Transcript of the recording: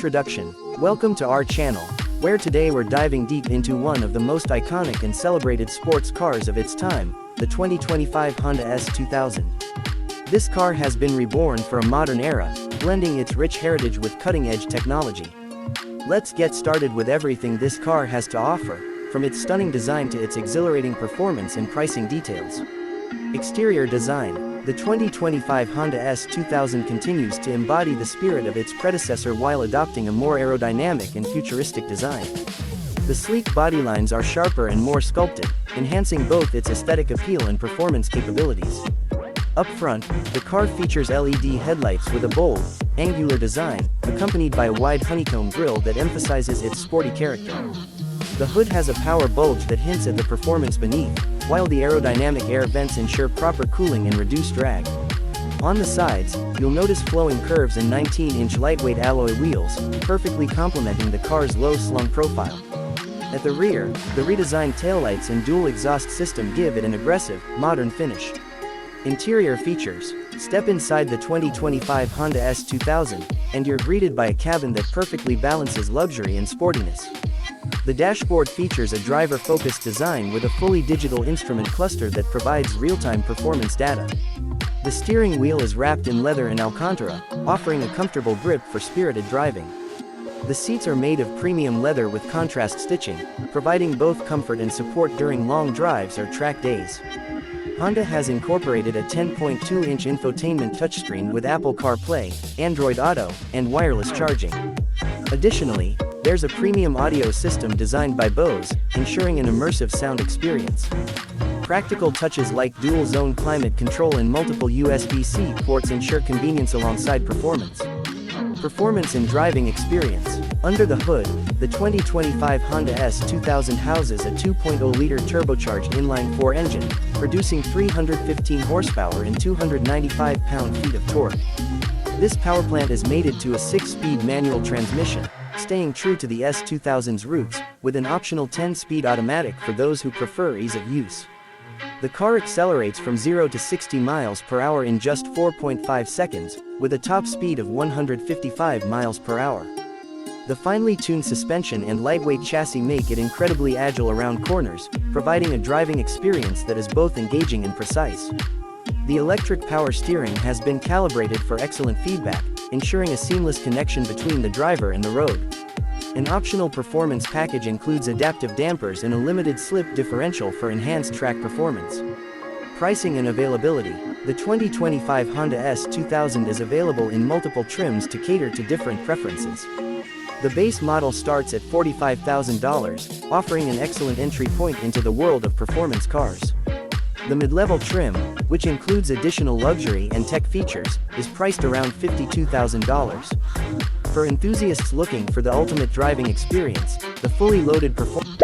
Introduction. Welcome to our channel, where today we're diving deep into one of the most iconic and celebrated sports cars of its time, the 2025 Honda S-2000. This car has been reborn for a modern era, blending its rich heritage with cutting-edge technology. Let's get started with everything this car has to offer, from its stunning design to its exhilarating performance and pricing details. Exterior design. The 2025 Honda S-2000 continues to embody the spirit of its predecessor while adopting a more aerodynamic and futuristic design. The sleek bodylines are sharper and more sculpted, enhancing both its aesthetic appeal and performance capabilities. Up front, the car features LED headlights with a bold, angular design, accompanied by a wide honeycomb grille that emphasizes its sporty character. The hood has a power bulge that hints at the performance beneath, while the aerodynamic air vents ensure proper cooling and reduced drag. On the sides, you'll notice flowing curves and 19-inch lightweight alloy wheels, perfectly complementing the car's low-slung profile. At the rear, the redesigned taillights and dual exhaust system give it an aggressive, modern finish. Interior features. Step inside the 2025 Honda S-2000, and you're greeted by a cabin that perfectly balances luxury and sportiness. The dashboard features a driver-focused design with a fully digital instrument cluster that provides real-time performance data. The steering wheel is wrapped in leather and Alcantara, offering a comfortable grip for spirited driving. The seats are made of premium leather with contrast stitching, providing both comfort and support during long drives or track days. Honda has incorporated a 10.2-inch infotainment touchscreen with Apple CarPlay, Android Auto, and wireless charging. Additionally, there's a premium audio system designed by Bose, ensuring an immersive sound experience. Practical touches like dual-zone climate control and multiple USB-C ports ensure convenience alongside performance. Performance and driving experience. Under the hood, the 2025 Honda S-2000 houses a 2.0-liter turbocharged inline-4 engine, producing 315 horsepower and 295 pound-feet of torque. This powerplant is mated to a 6-speed manual transmission, staying true to the S-2000's roots, with an optional 10-speed automatic for those who prefer ease of use. The car accelerates from 0 to 60 miles per hour in just 4.5 seconds, with a top speed of 155 miles per hour. The finely tuned suspension and lightweight chassis make it incredibly agile around corners, providing a driving experience that is both engaging and precise. The electric power steering has been calibrated for excellent feedback, ensuring a seamless connection between the driver and the road. An optional performance package includes adaptive dampers and a limited slip differential for enhanced track performance. Pricing and availability. The 2025 Honda S-2000 is available in multiple trims to cater to different preferences. The base model starts at $45,000, offering an excellent entry point into the world of performance cars. The mid-level trim, which includes additional luxury and tech features, is priced around $52,000. For enthusiasts looking for the ultimate driving experience, the fully loaded performance